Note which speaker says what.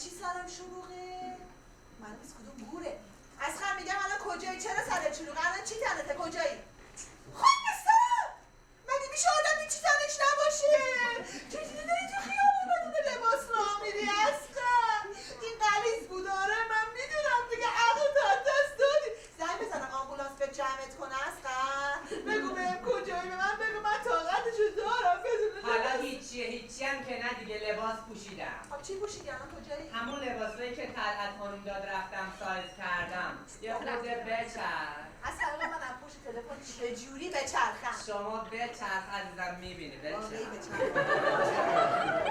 Speaker 1: چی سرم شلوغه؟ من نیست کدوم گوره. اصلا میگم الان کجایی؟ چرا سرت شلوغه؟ الان چی تنته؟ کجایی؟ خاک بسترم! مگه میشه آدم هیچی تنش نباشه؟ چجوری داری تو خیابون بدون لباس راه میری اصلا؟ این غلیظ بود. آره من میدونم دیگه عقلتو از دست دادی. زنگ بزنم آمبولانس به جمعت کنه اصلا؟ بگو بهم کجایی؟ به من بگو من طاقتشو دارم بدون
Speaker 2: حالا هیچی هم که نه دیگه لباس پوشیدم.
Speaker 1: خب چی پوشیدی الان کجایی؟
Speaker 2: همون لباسایی که طلعت خانم داد رفتم سایز کردم. یه خورده بچرخ.
Speaker 1: از طریق من از پشت تلفن چجوری بچرخم؟
Speaker 2: شما بچرخ عزیزم میبینی بچرخ.
Speaker 1: واقعی بچرخم.